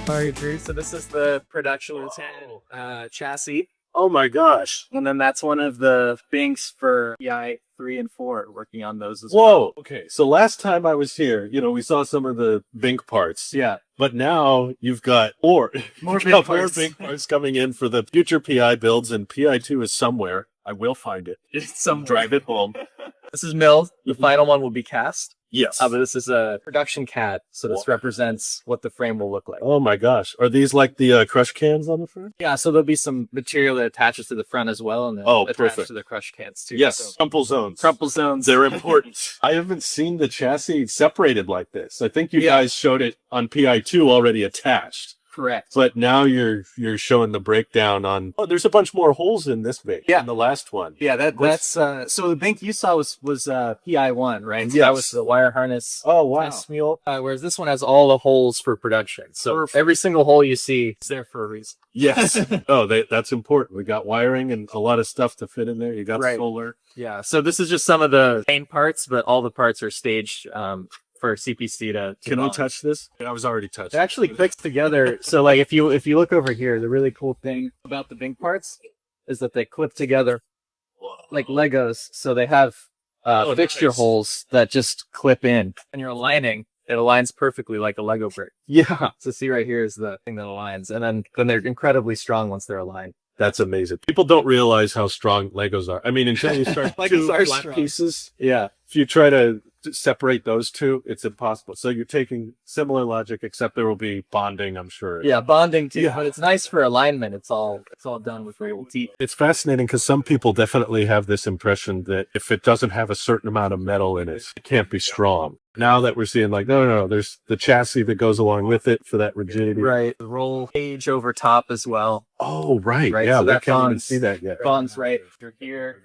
Drew. So this is the production lieutenant chassis. Oh my gosh. And then that's one of the binks for PI3 and 4, working on those as well. Whoa. Okay. So last time I was here, we saw some of the bink parts. Yeah. But now you've got more bink parts coming in for the future PI builds, and PI2 is somewhere. I will find it. It's some Drive it home. This is milled. The final one will be cast. Yes. But this is a production CAD, so this represents what the frame will look like. Oh my gosh. Are these like the crush cans on the front? Yeah, so there'll be some material that attaches to the front as well, and then attached to the crush cans too. Yes, so, crumple zones. crumple zones. They're important. I haven't seen the chassis separated like this. I think you guys showed it on PI2 already attached. Correct. But now you're showing the breakdown on. Oh, there's a bunch more holes in this bink. Yeah. In the last one. Yeah, that's so the bink you saw was PI1, right? So Yes. that was the wire harness. Oh wow. Test mule. Whereas this one has all the holes for production. So every single hole you see is there for a reason. Yes. Oh, that's important. We got wiring and a lot of stuff to fit in there. You got solar. Yeah. So this is just some of the main parts, but all the parts are staged for CPC to Can bond. we touch this? I was already touched. It actually clicks together. So like if you look over here, the really cool thing about the bink parts is that they clip together like Legos. So they have fixture holes that just clip in. And you're aligning, it aligns perfectly like a Lego brick. Yeah. So see right here is the thing that aligns. And then they're incredibly strong once they're aligned. That's amazing. People don't realize how strong Legos are. I mean, until you start two flat pieces. Yeah. If you try to separate those two, it's impossible. So you're taking similar logic, except there will be bonding, I'm sure. Yeah, bonding too. Yeah. But it's nice for alignment. It's all done with real teeth. It's fascinating because some people definitely have this impression that if it doesn't have a certain amount of metal in it, it can't be strong. Now that we're seeing like, no, there's the chassis that goes along with it for that rigidity. Right. The roll cage over top as well. Oh, right. Right, Yeah, so we that can't even bonds- see that yet. Bonds right through here.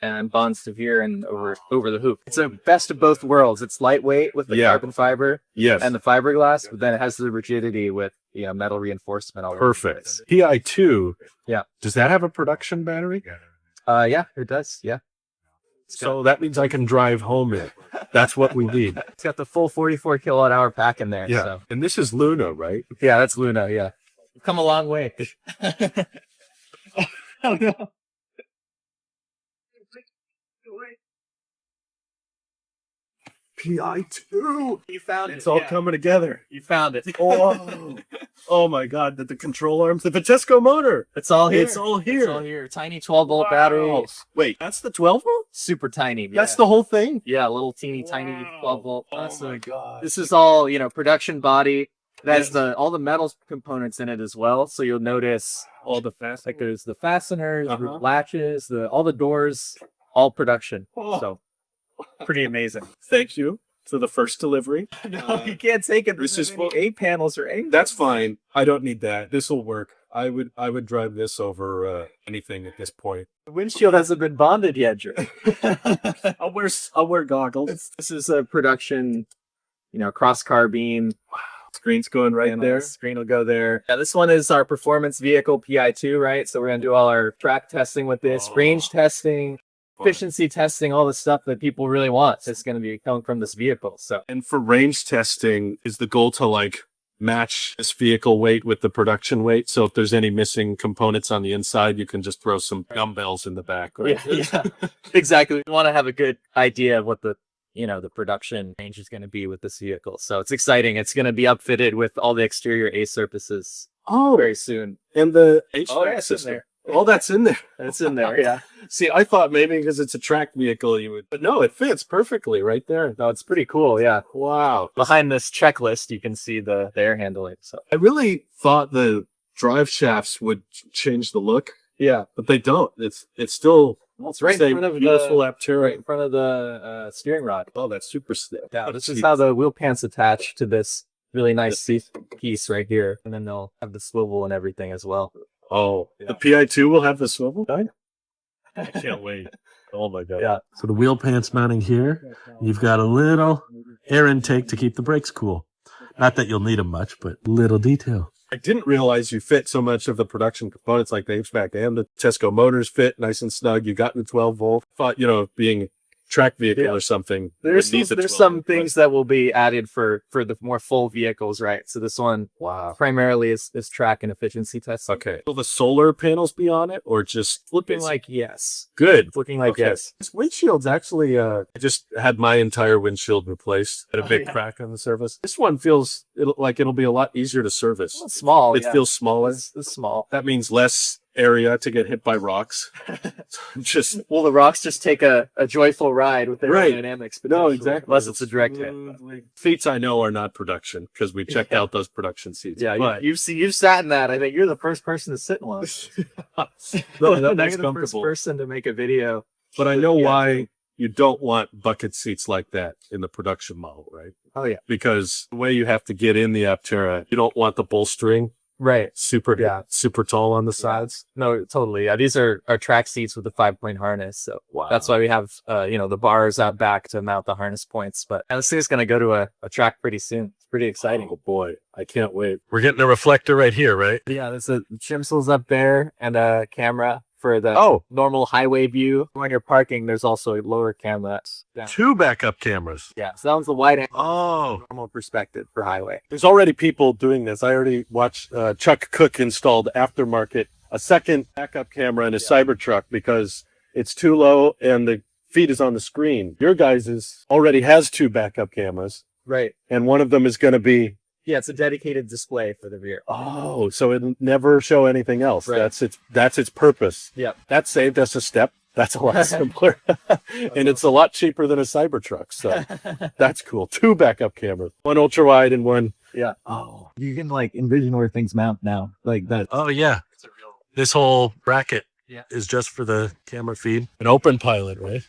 And bonds to here and over the hoop. It's a best of both worlds. It's lightweight with the carbon fiber Yes. and the fiberglass, but then it has the rigidity with metal reinforcement all over. Perfect. PI2. Yeah. Does that have a production battery? Yeah, it does. Yeah. So that means I can drive home in. That's what we need. It's got the full 44 kilowatt hour pack in there. Yeah. So. And this is Luna, right? Yeah, that's Luna. Yeah. We've come a long way. Oh no. PI2. You found it. It's all coming together. You found it. Oh my God. The control arms, the Vitesco motor. It's all here. It's all here. It's all here. Tiny 12-volt battery. Wait, that's the 12 volt? Super tiny. That's the whole thing? Yeah, little teeny tiny 12-volt. Oh my God. This is all, production body. It has all the metal components in it as well. So you'll notice all the fast. like there's the fasteners, latches, all the doors, all production. So pretty amazing. Thank you for the first delivery. No, you can't take it. This is any A panels or anything. That's fine. I don't need that. This will work. I would drive this over anything at this point. The windshield hasn't been bonded yet, Drew. I'll wear goggles. This is a production, cross car beam. Screen's going right there. Screen will go there. Yeah, this one is our performance vehicle PI2, right? So we're gonna do all our track testing with this, range testing, efficiency testing, all the stuff that people really want. It's going to be coming from this vehicle. So, and for range testing, is the goal to like match this vehicle weight with the production weight? So if there's any missing components on the inside, you can just throw some dumbbells in the back. Right? Yeah, exactly. We want to have a good idea of what the production range is going to be with this vehicle. So it's exciting. It's going to be upfitted with all the exterior A surfaces very soon. And the HVAC system. There. All that's in there. It's in there, yeah. See, I thought maybe because it's a track vehicle you would, but no, it fits perfectly right there. No, it's pretty cool, yeah. Wow. Behind this checklist, you can see the air handling. So I really thought the drive shafts would change the look. Yeah, but they don't. It's still it's right in front of beautiful Aptera. Right in front of the steering rod. Oh, that's super slick. Yeah, this is how the wheel pants attach to this really nice piece right here, and then they'll have the swivel and everything as well. Oh, yeah. The PI2 will have the swivel? I can't wait. Oh my God. Yeah. So the wheel pants mounting here, you've got a little air intake to keep the brakes cool. Not that you'll need them much, but little detail. I didn't realize you fit so much of the production components like the HVAC and the Tesco motors fit nice and snug. You got the 12 volt. Thought, being track vehicle Yeah. or something. There's it needs a there's 12, some but- things that will be added for the more full vehicles, right? So this one Wow. primarily is track and efficiency testing. Okay. Will the solar panels be on it or just Looking like yes. good? It's looking like Okay. yes. This windshield's actually, I just had my entire windshield replaced. Had a big yeah. crack on the surface. This one feels like it'll be a lot easier to service. It's small. It yeah. feels smaller. It's small. That means less area to get hit by rocks. Just Well, the rocks just take a joyful ride with their Right. dynamics. no, exactly. Unless it's a direct hit. Seats I know are not production because we checked out those production seats. Yeah, but you've sat in that. I think you're the first person to sit in one. no, that You're makes the first comfortable. person to make a video. But I know Yeah. why you don't want bucket seats like that in the production model, right? Oh yeah, Because the way you have to get in the Aptera, you don't want the bolstering right. super tall on the sides. No, totally. Yeah, these are track seats with the 5-point harness. So Wow. that's why we have the bars out back to mount the harness points. But this thing's gonna go to a track pretty soon. It's pretty exciting. Oh boy, I can't wait. We're getting a reflector right here, right? Yeah, there's a chimsels up there and a camera for the Oh, normal highway view. When you're parking, there's also a lower camera that's down. 2 backup cameras. Yeah, so that one's the wide angle Oh, normal perspective for highway. there's already people doing this. I already watched Chuck Cook installed aftermarket a second backup camera in his Cybertruck because it's too low and the feed is on the screen. Your guys' already has 2 backup cameras, Right. and one of them is going to be Yeah, it's a dedicated display for the rear. oh, so it'll never show anything else. Right. That's its purpose. Yep. That saved us a step. That's a lot simpler, and it's a lot cheaper than a Cybertruck. So that's cool. 2 backup cameras, one ultra wide and one. Yeah. Oh, you can like envision where things mount now, like that. Oh yeah, this whole bracket Yeah. is just for the camera feed. An open pilot, right?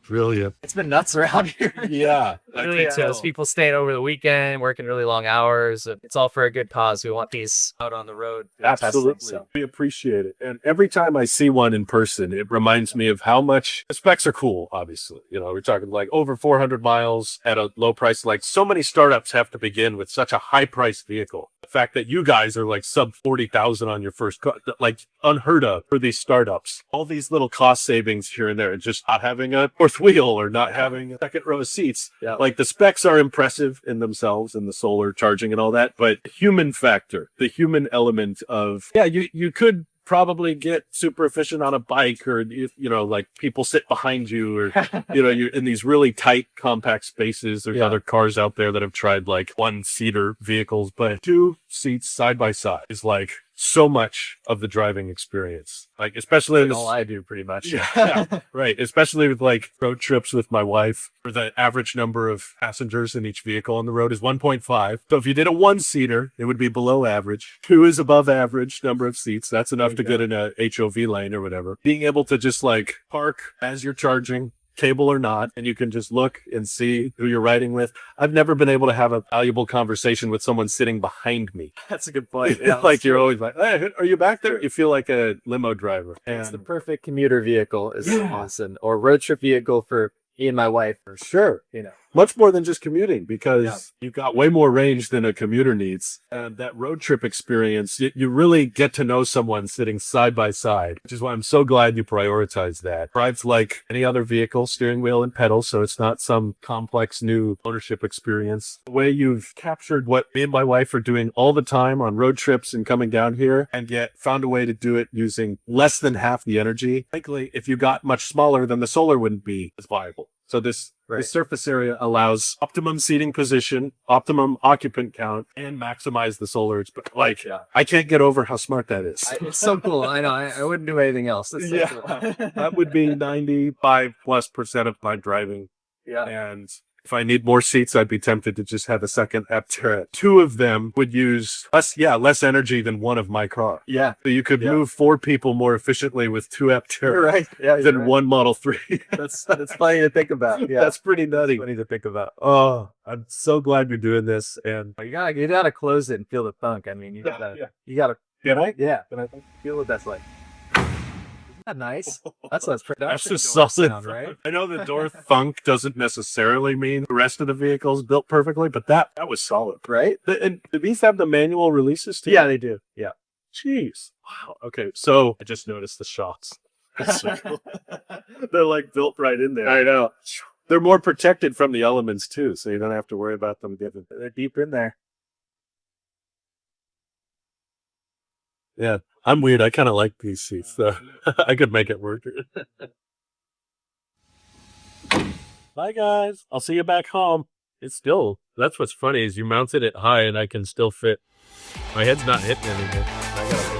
Brilliant. It's been nuts around here. Yeah. Really, it's people staying over the weekend, working really long hours. It's all for a good cause. We want these out on the road. Absolutely. testing, so. We appreciate it. And every time I see one in person, it reminds me of how much the specs are cool, obviously. You know, we're talking like over 400 miles at a low price. Like so many startups have to begin with such a high priced vehicle. The fact that you guys are like sub 40,000 on your first car, like unheard of for these startups. All these little cost savings here and there, and just not having a fourth wheel or not having a second row of seats. Yeah. Like the specs are impressive in themselves and the solar charging and all that, but the human factor, the human element of, yeah, you could probably get super efficient on a bike or, like people sit behind you or, you're in these really tight compact spaces. There's other cars out there that have tried like 1-seater vehicles, but 2 seats side by side is like so much of the driving experience. Like, especially in All I do pretty much. yeah, right. Especially with like road trips with my wife, where the average number of passengers in each vehicle on the road is 1.5. So if you did a 1-seater, it would be below average. 2 is above average number of seats. That's enough to get in a HOV lane or whatever. Being able to just like park as you're charging, cable or not, and you can just look and see who you're riding with. I've never been able to have a valuable conversation with someone sitting behind me. That's a good point. Like you're always like, hey, are you back there? You feel like a limo driver. It's the And perfect commuter vehicle, is awesome, or road trip vehicle for me and my wife. for sure. Much more than just commuting because you've got way more range than a commuter needs. And that road trip experience, you really get to know someone sitting side by side, which is why I'm so glad you prioritize that. Drives like any other vehicle, steering wheel and pedals, so it's not some complex new ownership experience. The way you've captured what me and my wife are doing all the time on road trips and coming down here, and yet found a way to do it using less than half the energy. Likely, if you got much smaller, then the solar wouldn't be as viable. So this surface area allows optimum seating position, optimum occupant count, and maximize the solar. Like, I can't get over how smart that is. It's so cool. I know. I wouldn't do anything else. It's so cool. That would be 95+% of my driving. Yeah. And if I need more seats, I'd be tempted to just have a second Aptera. 2 of them would use less energy than one of my car. Yeah. So you could move 4 people more efficiently with 2 Aptera You're right. Yeah. You're than right. one Model 3. That's funny to think about. Yeah. That's pretty nutty. funny to think about. Oh, I'm so glad you're doing this. And You gotta close it and feel the funk. I mean, you gotta. can I? Yeah. But I feel what that's like. Isn't that nice? That's production. That's just door solid, sound, right? I know the door funk doesn't necessarily mean the rest of the vehicle is built perfectly, but that was solid. Right? And do these have the manual releases too? Yeah, they do. Yeah. Jeez. Wow. Okay. So I just noticed the shots. That's so cool. They're like built right in there. I know. They're more protected from the elements too, so you don't have to worry about them getting. They're deep in there. Yeah, I'm weird. I kind of like these seats, so I could make it work. Bye, guys. I'll see you back home. It's still, that's what's funny is you mounted it high and I can still fit. My head's not hitting anything. I gotta